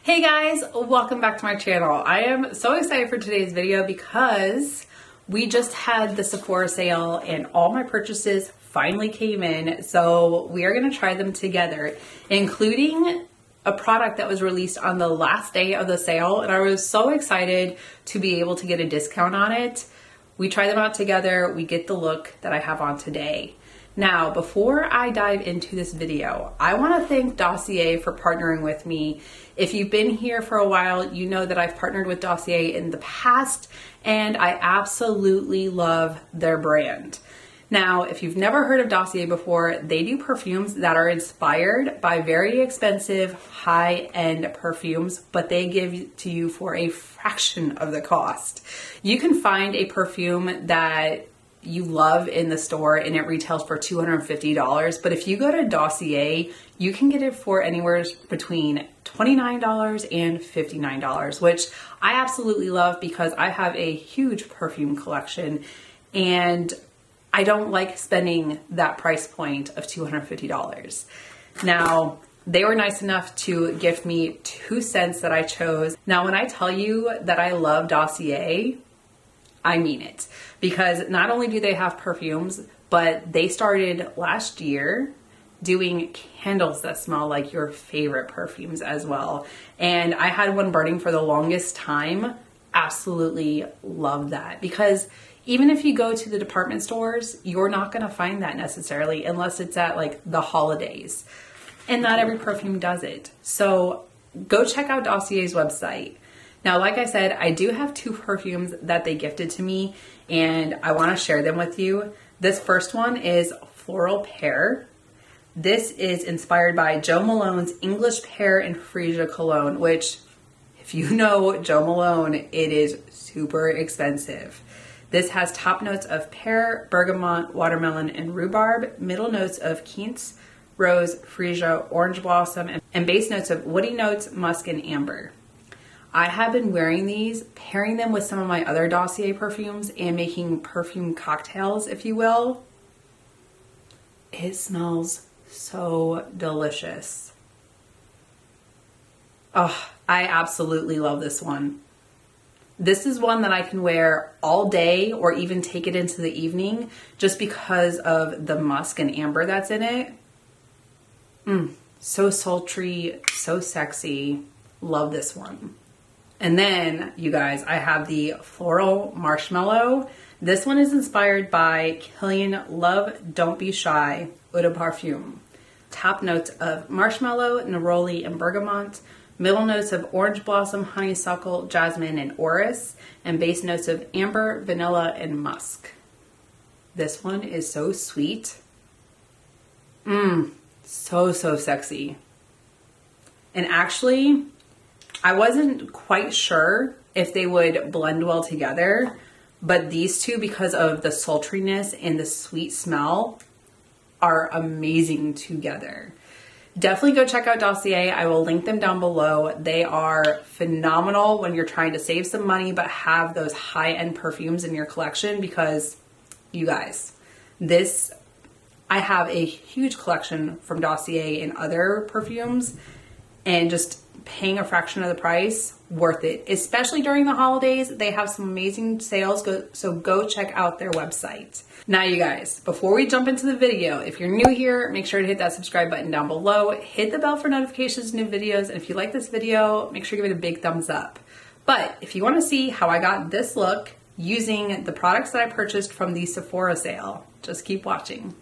Hey guys, welcome back to my channel. I am so excited for today's video because we just had the Sephora sale and all my purchases finally came in. So we are going to try them together, including a product that was released on the last day of the sale. And I was so excited to be able to get a discount on it. We try them out together. We get the look that I have on today. Now, before I dive into this video, I want to thank Dossier for partnering with me. If you've been here for a while, you know that I've partnered with Dossier in the past, and I absolutely love their brand. Now, if you've never heard of Dossier before, they do perfumes that are inspired by very expensive, high-end perfumes, but they give to you for a fraction of the cost. You can find a perfume that you love in the store and it retails for $250, but if you go to Dossier, you can get it for anywhere between $29 and $59, which I absolutely love because I have a huge perfume collection and I don't like spending that price point of $250. Now, they were nice enough to gift me 2 scents that I chose. Now, when I tell you that I love Dossier, I mean it, because not only do they have perfumes, but they started last year doing candles that smell like your favorite perfumes as well. And I had one burning for the longest time. Absolutely love that, because even if you go to the department stores, you're not going to find that necessarily unless it's at like the holidays. And not every perfume does it. So go check out Dossier's website. Now, like I said, I do have 2 perfumes that they gifted to me and I want to share them with you. This first one is Floral Pear. This is inspired by Jo Malone's English Pear and Freesia cologne, which if you know Jo Malone, it is super expensive. This has top notes of pear, bergamot, watermelon, and rhubarb, middle notes of quince, rose, freesia, orange blossom, and base notes of woody notes, musk, and amber. I have been wearing these, pairing them with some of my other Dossier perfumes and making perfume cocktails, if you will. It smells so delicious. Oh, I absolutely love this one. This is one that I can wear all day or even take it into the evening just because of the musk and amber that's in it. So sultry, so sexy. Love this one. And then, you guys, I have the Floral Marshmallow. This one is inspired by Killian Love Don't Be Shy Eau de Parfum. Top notes of marshmallow, neroli, and bergamot. Middle notes of orange blossom, honeysuckle, jasmine, and orris. And base notes of amber, vanilla, and musk. This one is so sweet. So sexy. And actually, I wasn't quite sure if they would blend well together, but these two, because of the sultriness and the sweet smell, are amazing together. Definitely go check out Dossier. I will link them down below. They are phenomenal when you're trying to save some money but have those high-end perfumes in your collection, because you guys, I have a huge collection from Dossier and other perfumes, and just paying a fraction of the price, worth it. Especially during the holidays, they have some amazing sales, so go check out their website. Now, you guys, before we jump into the video, if you're new here, make sure to hit that subscribe button down below, hit the bell for notifications, new videos, and if you like this video, make sure you give it a big thumbs up. But if you want to see how I got this look using the products that I purchased from the Sephora sale, just keep watching.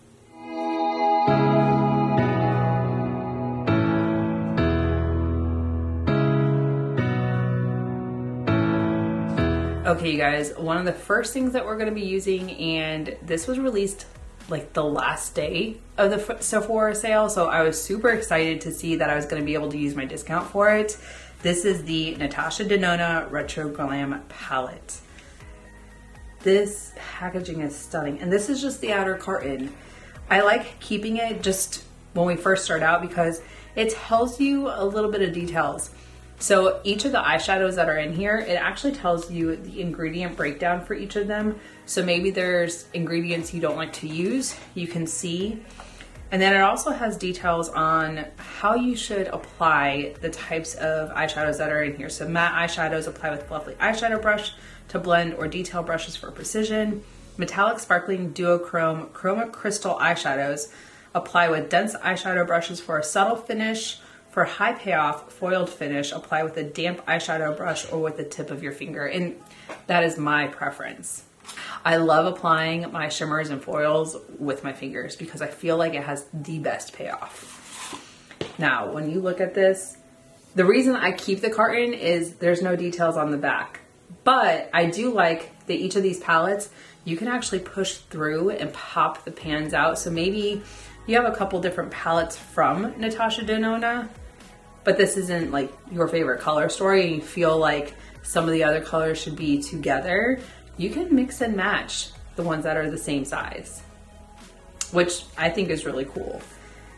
Okay, you guys, one of the first things that we're going to be using, and this was released like the last day of the Sephora sale, so I was super excited to see that I was going to be able to use my discount for it. This is the Natasha Denona Retro Glam Palette. This packaging is stunning, and this is just the outer carton. I like keeping it just when we first start out because it tells you a little bit of details. So each of the eyeshadows that are in here, it actually tells you the ingredient breakdown for each of them. So maybe there's ingredients you don't like to use, you can see. And then it also has details on how you should apply the types of eyeshadows that are in here. So matte eyeshadows apply with fluffy eyeshadow brush to blend, or detail brushes for precision. Metallic sparkling duochrome chroma crystal eyeshadows apply with dense eyeshadow brushes for a subtle finish. For high payoff foiled finish, apply with a damp eyeshadow brush or with the tip of your finger. And that is my preference. I love applying my shimmers and foils with my fingers because I feel like it has the best payoff. Now, when you look at this, the reason I keep the carton is there's no details on the back. But I do like that each of these palettes, you can actually push through and pop the pans out. So maybe you have a couple different palettes from Natasha Denona, but this isn't like your favorite color story and you feel like some of the other colors should be together. You can mix and match the ones that are the same size, which I think is really cool.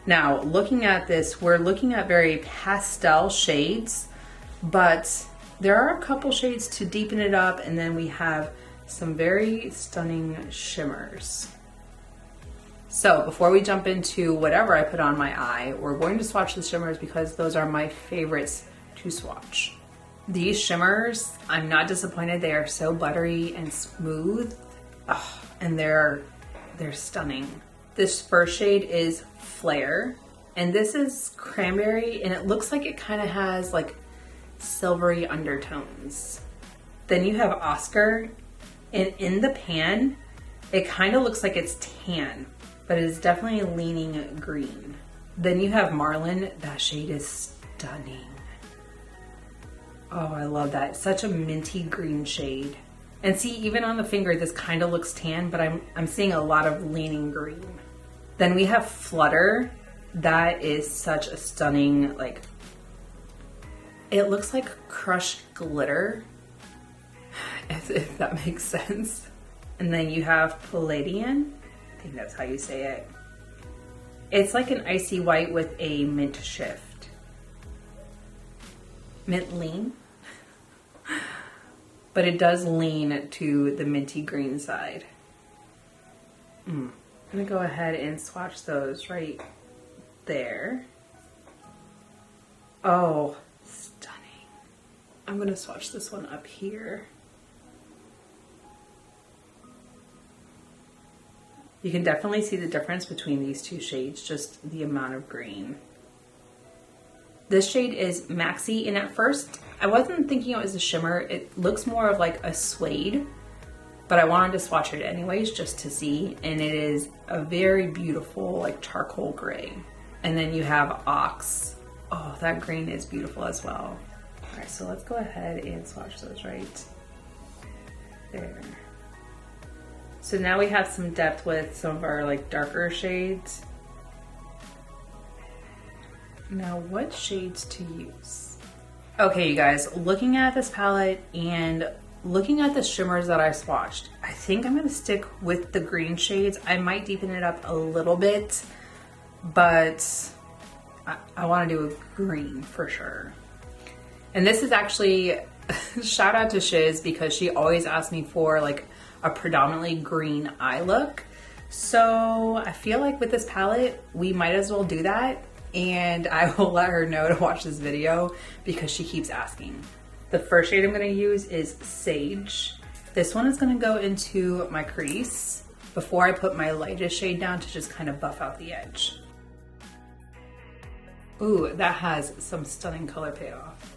Now, looking at this, we're looking at very pastel shades, but there are a couple shades to deepen it up, and then we have some very stunning shimmers. So before we jump into whatever I put on my eye, we're going to swatch the shimmers because those are my favorites to swatch. These shimmers, I'm not disappointed. They are so buttery and smooth. Oh, and they're stunning. This first shade is Flare, and this is cranberry, and it looks like it kind of has like silvery undertones. Then you have Oscar, and in the pan, it kind of looks like it's tan, but it is definitely leaning green. Then you have Marlin. That shade is stunning. Oh, I love that. It's such a minty green shade. And see, even on the finger, this kind of looks tan, but I'm seeing a lot of leaning green. Then we have Flutter. That is such a stunning, like, it looks like crushed glitter, if that makes sense. And then you have Palladian. I think that's how you say it. It's like an icy white with a mint shift. Mint lean, but it does lean to the minty green side. I'm gonna go ahead and swatch those right there. Oh, stunning. I'm gonna swatch this one up here. You can definitely see the difference between these two shades, just the amount of green. This shade is Maxi, and at first I wasn't thinking it was a shimmer. It looks more of like a suede, but I wanted to swatch it anyways just to see, and it is a very beautiful like charcoal gray. And then you have Ox. Oh, that green is beautiful as well. All right, so let's go ahead and swatch those right there. So now we have some depth with some of our like darker shades. Now, what shades to use? Okay, you guys, looking at this palette and looking at the shimmers that I swatched, I think I'm gonna stick with the green shades. I might deepen it up a little bit, but I wanna do a green for sure. And this is actually, shout out to Shiz because she always asks me for like a predominantly green eye look. So I feel like with this palette, we might as well do that. And I will let her know to watch this video because she keeps asking. The first shade I'm gonna use is Sage. This one is gonna go into my crease before I put my lightest shade down to just kind of buff out the edge. Ooh, that has some stunning color payoff.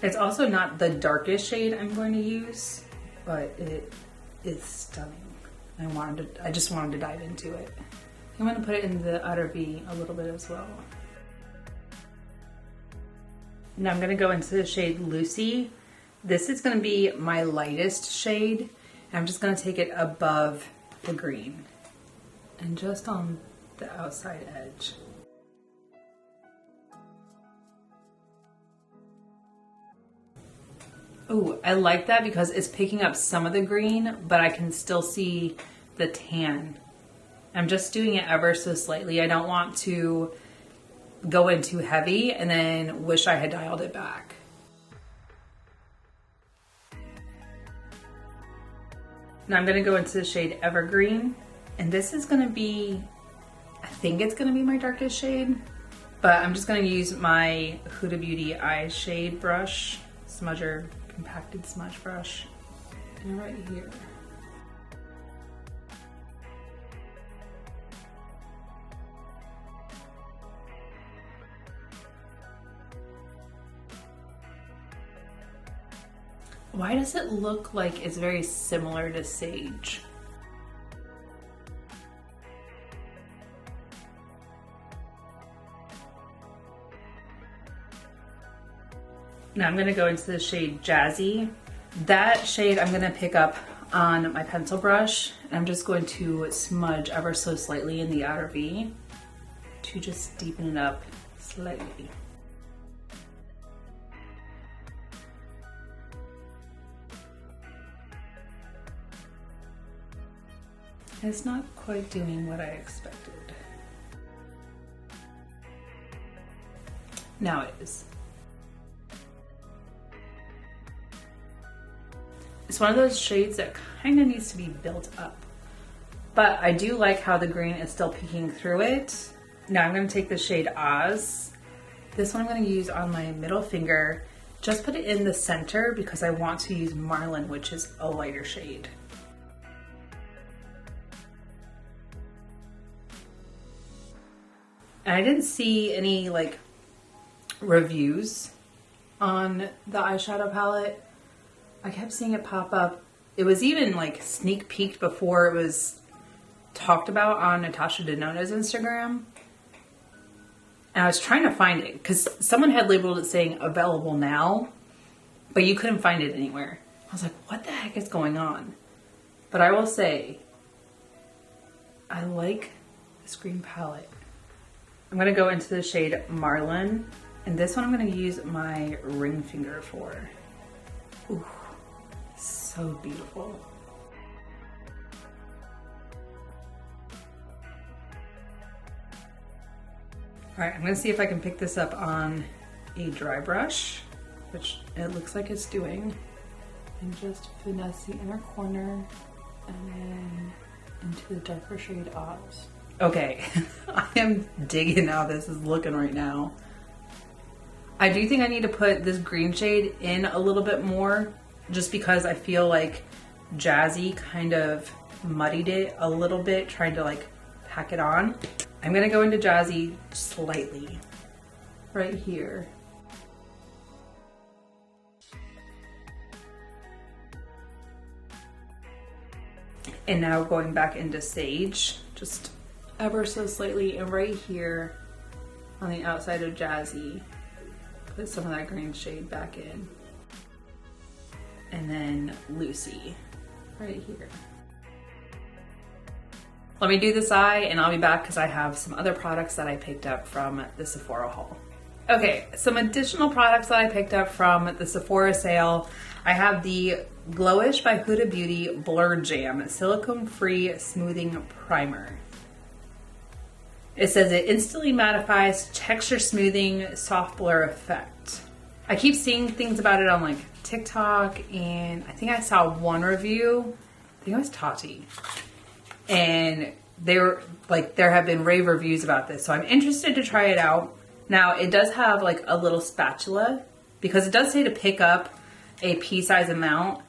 It's also not the darkest shade I'm going to use, but it is stunning. I just wanted to dive into it. I'm going to put it in the outer V a little bit as well. Now I'm going to go into the shade Lucy. This is going to be my lightest shade. And I'm just going to take it above the green and just on the outside edge. Ooh, I like that because it's picking up some of the green, but I can still see the tan. I'm just doing it ever so slightly. I don't want to go in too heavy and then wish I had dialed it back. Now I'm gonna go into the shade Evergreen, and this is gonna be, I think it's gonna be my darkest shade, but I'm just gonna use my Huda Beauty eye shade brush, smudger, compacted smudge brush, and right here. Why does it look like it's very similar to Sage? Now I'm gonna go into the shade Jazzy. That shade I'm gonna pick up on my pencil brush. And I'm just going to smudge ever so slightly in the outer V to just deepen it up slightly. It's not quite doing what I expected. Now it is. It's one of those shades that kind of needs to be built up. But I do like how the green is still peeking through it. Now I'm going to take the shade Oz. This one I'm going to use on my middle finger. Just put it in the center because I want to use Marlin, which is a lighter shade. And I didn't see any like reviews on the eyeshadow palette. I kept seeing it pop up. It was even like sneak peeked before it was talked about on Natasha Denona's Instagram. And I was trying to find it because someone had labeled it saying available now, but you couldn't find it anywhere. I was like, what the heck is going on? But I will say, I like this green palette. I'm gonna go into the shade Marlin, and this one I'm gonna use my ring finger for. Ooh, so beautiful. All right, I'm gonna see if I can pick this up on a dry brush, which it looks like it's doing, and just finesse the inner corner and then into the darker shade Oz. Okay, I am digging how this is looking right now. I do think I need to put this green shade in a little bit more just because I feel like Jazzy kind of muddied it a little bit trying to like pack it on. I'm gonna go into Jazzy slightly right here. And now going back into Sage, just ever so slightly, and right here on the outside of Jazzy, put some of that green shade back in. And then Lucy, right here. Let me do this eye and I'll be back because I have some other products that I picked up from the Sephora haul. Okay, some additional products that I picked up from the Sephora sale. I have the Glowish by Huda Beauty Blur Jam Silicone-Free Smoothing Primer. It says it instantly mattifies, texture smoothing, soft blur effect. I keep seeing things about it on like TikTok, and I think I saw one review, I think it was Tati, and they were like, there have been rave reviews about this, so I'm interested to try it out. Now it does have like a little spatula because it does say to pick up a pea-size amount,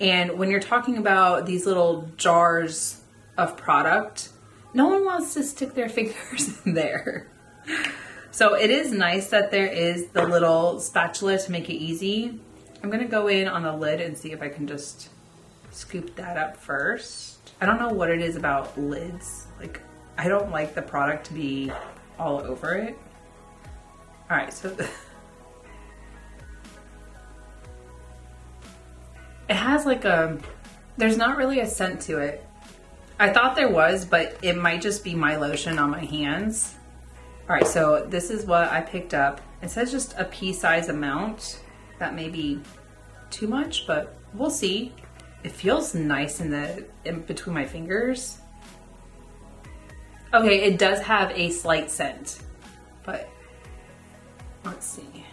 and when you're talking about these little jars of product, no one wants to stick their fingers in there. So it is nice that there is the little spatula to make it easy. I'm gonna go in on the lid and see if I can just scoop that up first. I don't know what it is about lids. Like, I don't like the product to be all over it. All right, so it has like there's not really a scent to it. I thought there was, but it might just be my lotion on my hands. All right, so this is what I picked up. It says just a pea-size amount. That may be too much, but we'll see. It feels nice in between my fingers. Okay, it does have a slight scent, but let's see.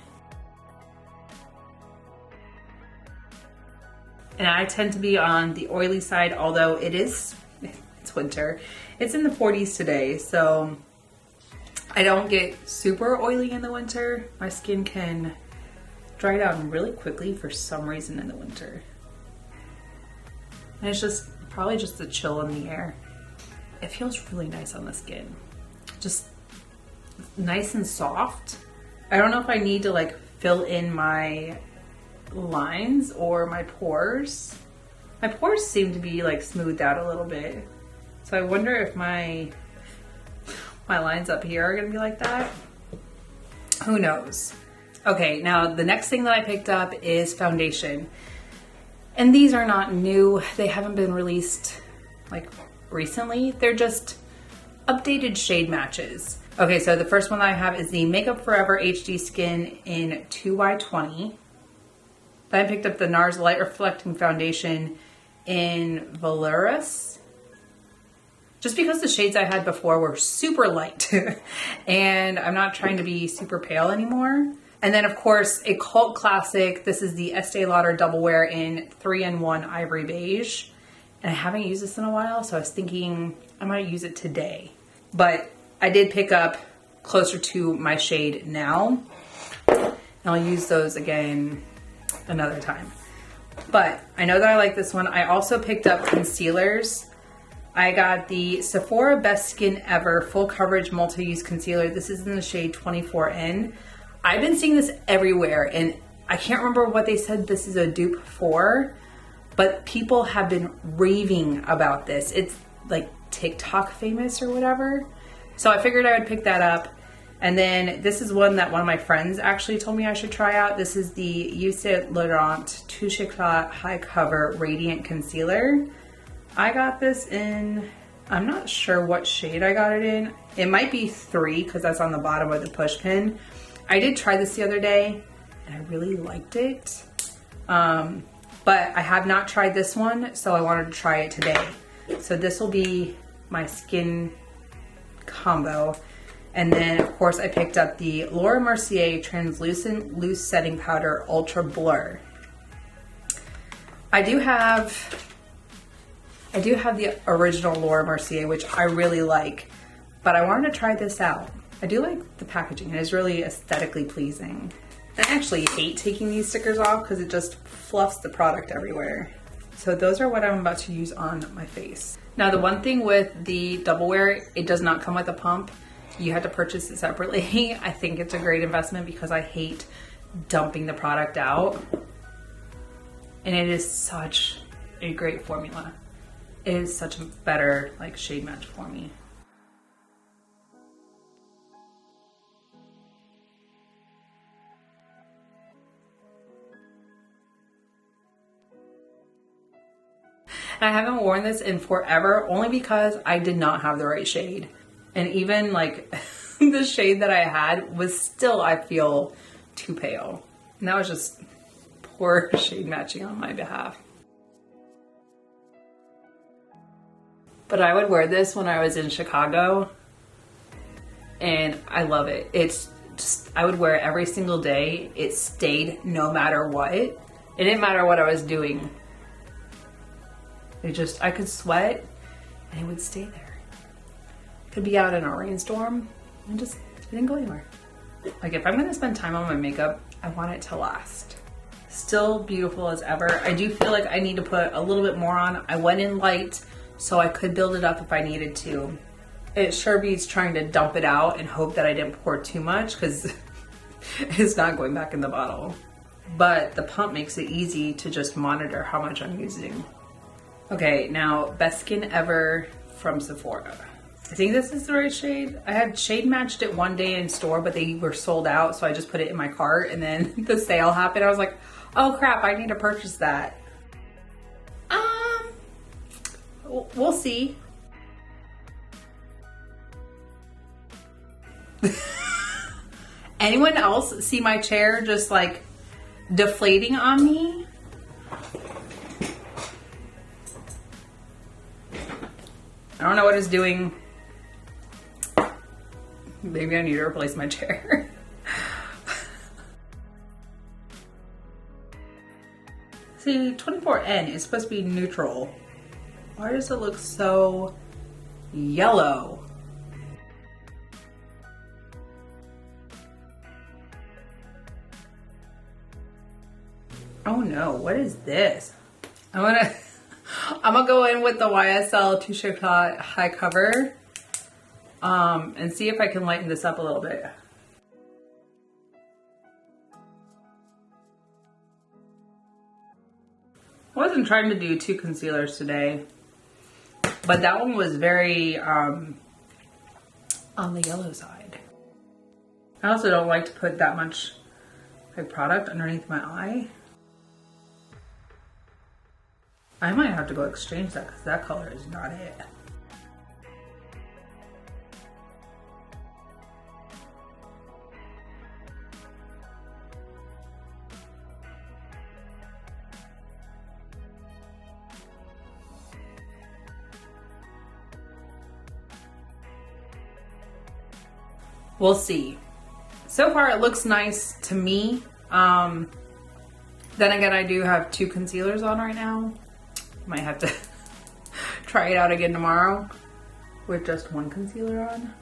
And I tend to be on the oily side, although it's winter. It's in the 40s today, so I don't get super oily in the winter. My skin can dry down really quickly for some reason in the winter. And it's just probably just the chill in the air. It feels really nice on the skin. Just nice and soft. I don't know if I need to like fill in my lines or my pores. My pores seem to be like smoothed out a little bit. So I wonder if my lines up here are gonna be like that. Who knows? Okay, now the next thing that I picked up is foundation. And these are not new. They haven't been released like recently. They're just updated shade matches. Okay, so the first one that I have is the Makeup Forever HD Skin in 2Y20. Then I picked up the NARS Light Reflecting Foundation in Voluptuous. Just because the shades I had before were super light and I'm not trying to be super pale anymore. And then of course, a cult classic. This is the Estée Lauder Double Wear in 3-in-1 Ivory Beige. And I haven't used this in a while, so I was thinking I might use it today. But I did pick up closer to my shade now. And I'll use those again another time. But I know that I like this one. I also picked up concealers. I got the Sephora Best Skin Ever Full Coverage Multi-Use Concealer. This is in the shade 24N. I've been seeing this everywhere and I can't remember what they said this is a dupe for, but people have been raving about this. It's like TikTok famous or whatever. So I figured I would pick that up. And then this is one that one of my friends actually told me I should try out. This is the YSL Laurent Touche Eclat High Cover Radiant Concealer. I got this in, I'm not sure what shade I got it in. It might be 3 because that's on the bottom of the push pin. I did try this the other day and I really liked it. But I have not tried this one, so I wanted to try it today. So this will be my skin combo. And then of course I picked up the Laura Mercier Translucent Loose Setting Powder Ultra Blur. I do have the original Laura Mercier, which I really like, but I wanted to try this out. I do like the packaging. It is really aesthetically pleasing. I actually hate taking these stickers off because it just fluffs the product everywhere. So those are what I'm about to use on my face. Now the one thing with the Double Wear, it does not come with a pump. You have to purchase it separately. I think it's a great investment because I hate dumping the product out. And it is such a great formula. It is such a better like shade match for me. And I haven't worn this in forever only because I did not have the right shade. And even like the shade that I had was still, I feel, too pale. And that was just poor shade matching on my behalf. But I would wear this when I was in Chicago and I love it. It's just, I would wear it every single day. It stayed no matter what. It didn't matter what I was doing. It just, I could sweat and it would stay there. Could be out in a rainstorm and just, it didn't go anywhere. Like if I'm gonna spend time on my makeup, I want it to last. Still beautiful as ever. I do feel like I need to put a little bit more on. I went in light so I could build it up if I needed to. It sure beats trying to dump it out and hope that I didn't pour too much because it's not going back in the bottle. But the pump makes it easy to just monitor how much I'm using. Okay, now Best Skin Ever from Sephora. I think this is the right shade. I had shade matched it one day in store, but they were sold out, so I just put it in my cart, and then the sale happened. I was like, oh crap, I need to purchase that. We'll see. Anyone else see my chair just like deflating on me? I don't know what it's doing. Maybe I need to replace my chair. See, 24N is supposed to be neutral. Why does it look so yellow? Oh no, what is this? I'm gonna go in with the YSL Touche Eclat high cover and see if I can lighten this up a little bit. I wasn't trying to do 2 concealers today, but that one was very on the yellow side. I also don't like to put that much like product underneath my eye. I might have to go exchange that because that color is not it. We'll see. So far it looks nice to me. Then again, I do have 2 concealers on right now. Might have to try it out again tomorrow with just 1 concealer on.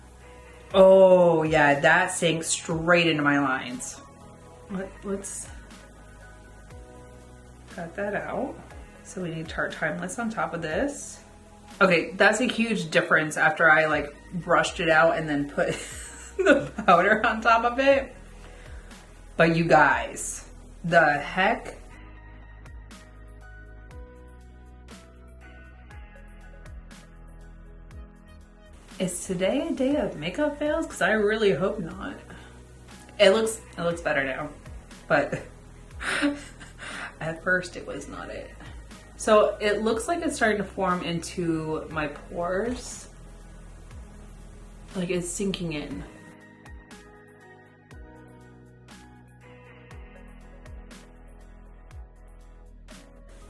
Oh yeah, that sinks straight into my lines. Let's cut that out. So we need Tarte Timeless on top of this. Okay, that's a huge difference after I like brushed it out and then put the powder on top of it. But you guys, the heck? Is today a day of makeup fails? Because I really hope not. It looks better now, but at first it was not it. So it looks like it's starting to form into my pores. Like it's sinking in.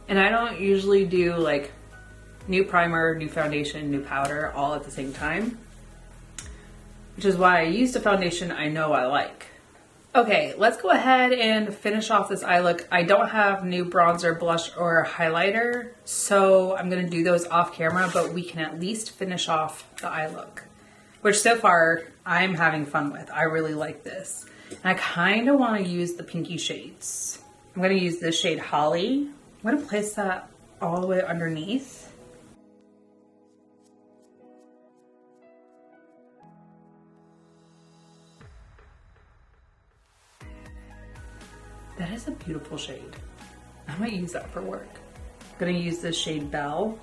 And I don't usually do like new primer, new foundation, new powder all at the same time, which is why I used a foundation I know I like. Okay, let's go ahead and finish off this eye look. I don't have new bronzer, blush, or highlighter, so I'm gonna do those off camera, but we can at least finish off the eye look, which so far I'm having fun with. I really like this. And I kind of want to use the pinky shades. I'm gonna use this shade Holly. I'm gonna place that all the way underneath. That is a beautiful shade. I might use that for work. I'm gonna use this shade Belle.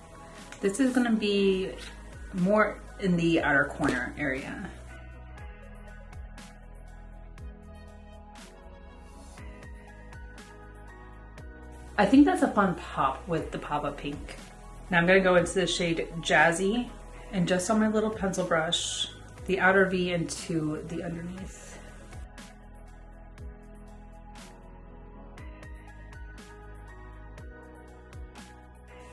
This is gonna be more in the outer corner area. I think that's a fun pop with the pop of pink. Now I'm gonna go into the shade Jazzy and just on my little pencil brush, the outer V into the underneath.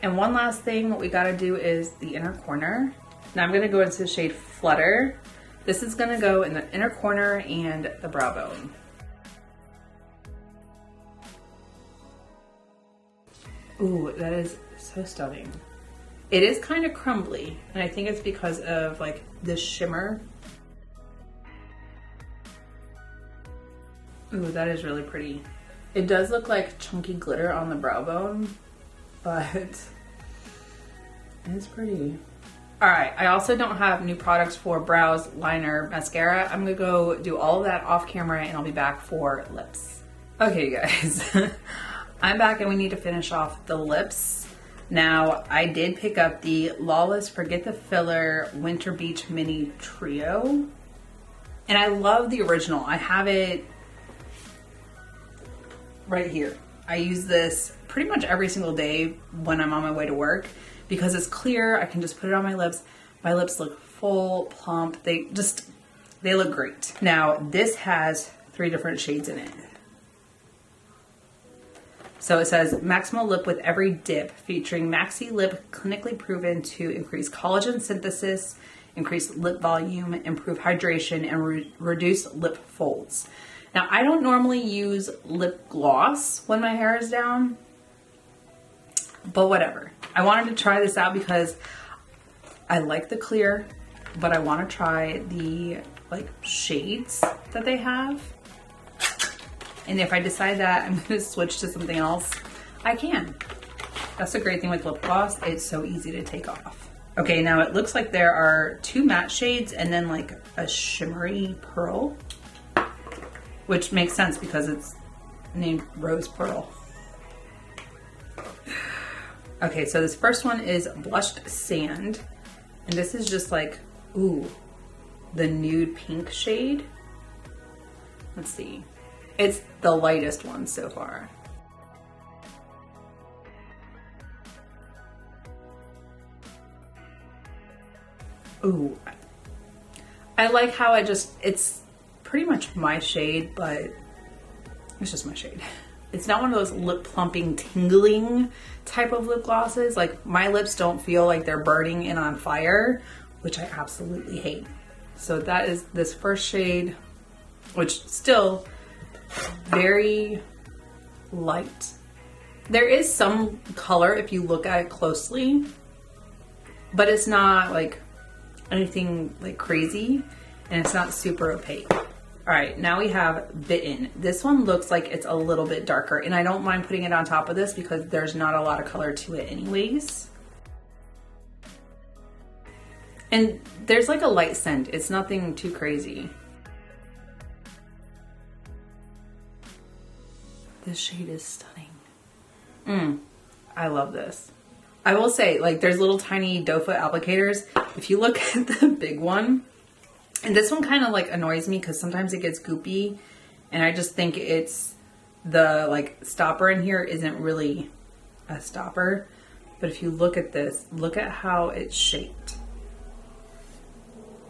And one last thing, what we gotta do is the inner corner. Now I'm gonna go into the shade Flutter. This is gonna go in the inner corner and the brow bone. Ooh, that is so stunning. It is kind of crumbly, and I think it's because of like this shimmer. Ooh, that is really pretty. It does look like chunky glitter on the brow bone, but it's pretty. All right, I also don't have new products for brows, liner, mascara. I'm gonna go do all of that off camera and I'll be back for lips. Okay guys, I'm back and we need to finish off the lips. Now, I did pick up the Lawless Forget the Filler Winter Beach Mini Trio. And I love the original. I have it right here. I use this pretty much every single day when I'm on my way to work because it's clear. I can just put it on my lips. My lips look full, plump. They look great. Now, this has 3 different shades in it. So it says Maximal Lip with Every Dip, featuring Maxi Lip, clinically proven to increase collagen synthesis, increase lip volume, improve hydration, and reduce lip folds. Now, I don't normally use lip gloss when my hair is down, but whatever. I wanted to try this out because I like the clear, but I want to try the like shades that they have. And if I decide that I'm going to switch to something else, I can. That's the great thing with lip gloss. It's so easy to take off. Okay, now it looks like there are 2 matte shades and then like a shimmery pearl, which makes sense because it's named Rose Pearl. Okay, so this first one is Blushed Sand. And this is just like, ooh, the nude pink shade. Let's see. It's the lightest one so far. Ooh. I like how it's pretty much my shade, but it's just my shade. It's not one of those lip plumping, tingling type of lip glosses. Like my lips don't feel like they're burning and on fire, which I absolutely hate. So that is this first shade, which still very light. There is some color if you look at it closely, but it's not like anything like crazy and it's not super opaque. All right, now we have Bitten. This one looks like it's a little bit darker, and I don't mind putting it on top of this because there's not a lot of color to it anyways. And there's like a light scent. It's nothing too crazy. This shade is stunning. I love this. I will say, like, there's little tiny doe foot applicators. If you look at the big one, and this one kind of like annoys me because sometimes it gets goopy, and I just think it's the like stopper in here isn't really a stopper. But if you look at this, look at how it's shaped.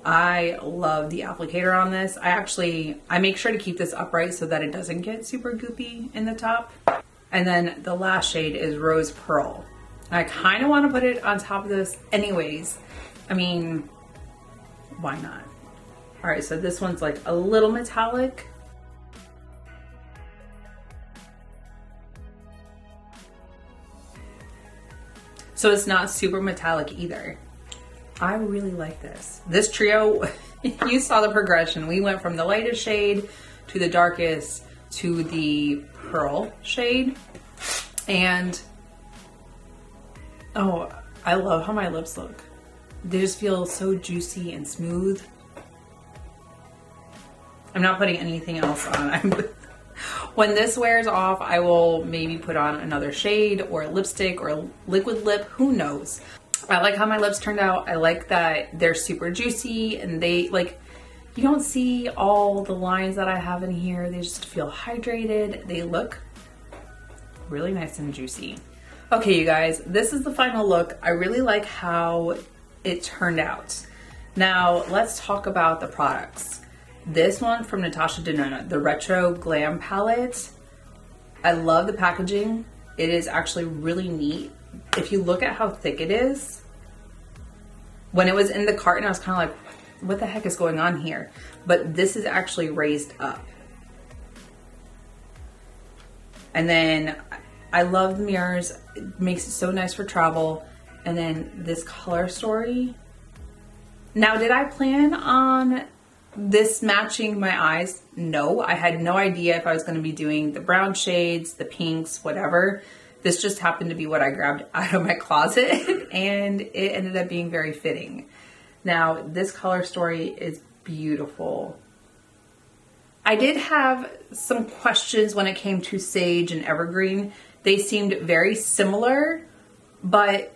I love the applicator on this. I make sure to keep this upright so that it doesn't get super goopy in the top. And then the last shade is Rose Pearl. I kind of want to put it on top of this anyways. I mean, why not? All right, so this one's like a little metallic. So it's not super metallic either. I really like this. This trio, you saw the progression. We went from the lightest shade to the darkest to the pearl shade. And, oh, I love how my lips look. They just feel so juicy and smooth. I'm not putting anything else on. When this wears off, I will maybe put on another shade or lipstick or liquid lip, who knows. I like how my lips turned out. I like that they're super juicy and they like, you don't see all the lines that I have in here. They just feel hydrated. They look really nice and juicy. Okay, you guys, this is the final look. I really like how it turned out. Now let's talk about the products. This one from Natasha Denona, the Retro Glam Palette. I love the packaging. It is actually really neat. If you look at how thick it is, when it was in the carton, I was kind of like, what the heck is going on here? But this is actually raised up. And then I love the mirrors. It makes it so nice for travel. And then this color story. Now, did I plan on this matching my eyes? No, I had no idea if I was going to be doing the brown shades, the pinks, whatever. This just happened to be what I grabbed out of my closet and it ended up being very fitting. Now, this color story is beautiful. I did have some questions when it came to Sage and Evergreen. They seemed very similar, but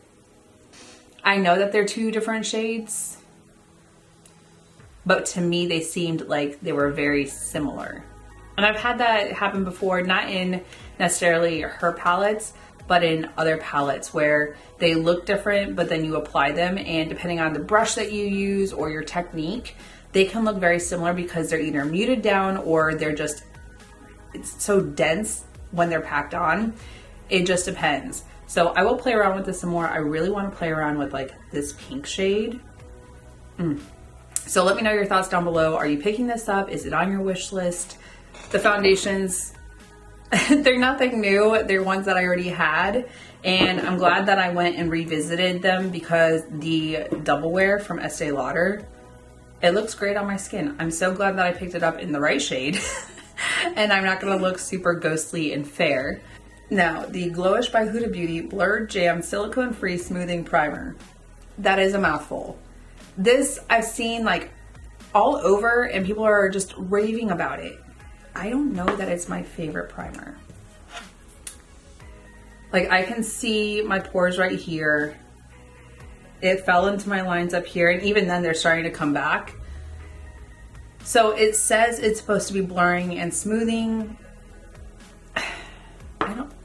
I know that they're 2 different shades. But to me, they seemed like they were very similar. And I've had that happen before, not in necessarily her palettes, but in other palettes where they look different, but then you apply them, and depending on the brush that you use or your technique, they can look very similar because they're either muted down or they're just, it's so dense when they're packed on. It just depends. So I will play around with this some more. I really want to play around with like this pink shade. So let me know your thoughts down below. Are you picking this up? Is it on your wish list? The foundations, They're nothing new. They're ones that I already had. And I'm glad that I went and revisited them because the double wear from Estée Lauder, it looks great on my skin. I'm so glad that I picked it up in the right shade. And I'm not going to look super ghostly and fair. Now, the Glowish by Huda Beauty Blurred Jam Silicone Free Smoothing Primer. That is a mouthful. This I've seen like all over and people are just raving about it. I don't know that it's my favorite primer. Like I can see my pores right here. It fell into my lines up here and even then they're starting to come back. So it says it's supposed to be blurring and smoothing.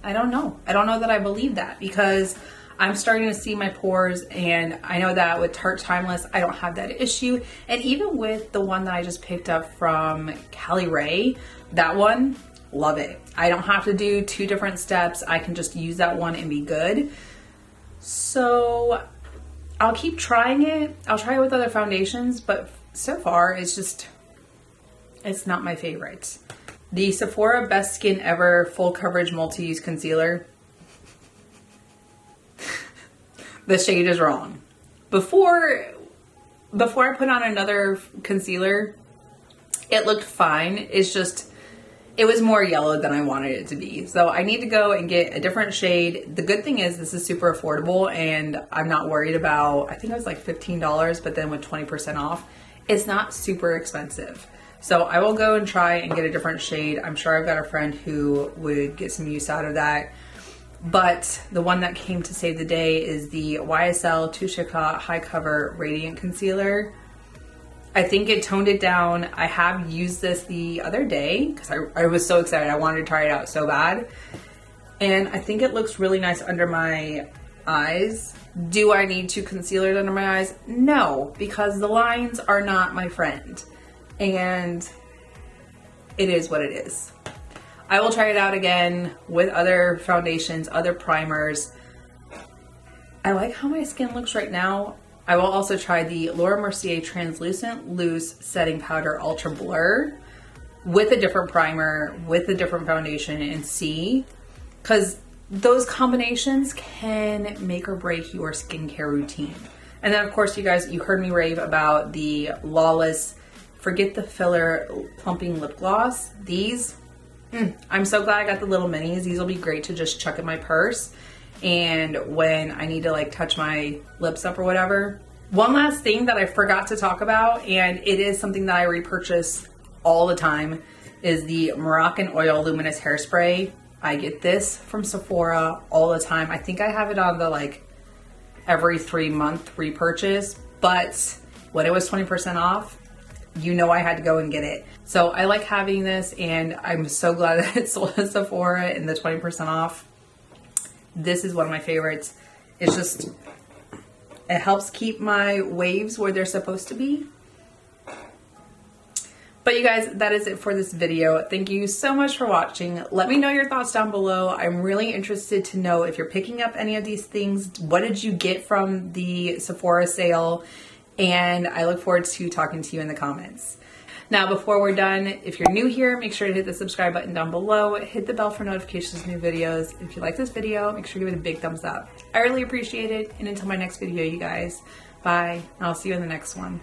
I don't know. I don't know that I believe that because I'm starting to see my pores and I know that with Tarte Timeless, I don't have that issue. And even with the one that I just picked up from Cali Ray, that one, love it. I don't have to do 2 different steps. I can just use that one and be good. So I'll keep trying it. I'll try it with other foundations, but so far it's not my favorite. The Sephora Best Skin Ever Full Coverage Multi-Use Concealer. The shade is wrong. Before I put on another concealer, it looked fine. It's just, it was more yellow than I wanted it to be. So I need to go and get a different shade. The good thing is this is super affordable and I'm not worried about, I think it was like $15, but then with 20% off, it's not super expensive. So I will go and try and get a different shade. I'm sure I've got a friend who would get some use out of that. But the one that came to save the day is the YSL Touche Eclat High Cover Radiant Concealer. I think it toned it down. I have used this the other day because I was so excited. I wanted to try it out so bad. And I think it looks really nice under my eyes. Do I need to concealer it under my eyes? No, because the lines are not my friend. And it is what it is. I will try it out again with other foundations, other primers. I like how my skin looks right now. I will also try the Laura Mercier Translucent Loose Setting Powder Ultra Blur with a different primer, with a different foundation and see. Because those combinations can make or break your skincare routine. And then of course, you guys, you heard me rave about the Lawless Forget the Filler Plumping Lip Gloss. These, I'm so glad I got the little minis. These will be great to just chuck in my purse. And when I need to like touch my lips up or whatever. One last thing that I forgot to talk about, and it is something that I repurchase all the time, is the Moroccan Oil Luminous Hairspray. I get this from Sephora all the time. I think I have it on the like every 3-month repurchase, but when it was 20% off, you know I had to go and get it. So I like having this and I'm so glad that it's sold at Sephora and the 20% off. This is one of my favorites. It's just, it helps keep my waves where they're supposed to be. But you guys, that is it for this video. Thank you so much for watching. Let me know your thoughts down below. I'm really interested to know if you're picking up any of these things. What did you get from the Sephora sale? And I look forward to talking to you in the comments. Now, before we're done, if you're new here, make sure to hit the subscribe button down below. Hit the bell for notifications of new videos. If you like this video, make sure to give it a big thumbs up. I really appreciate it. And until my next video, you guys, bye. I'll see you in the next one.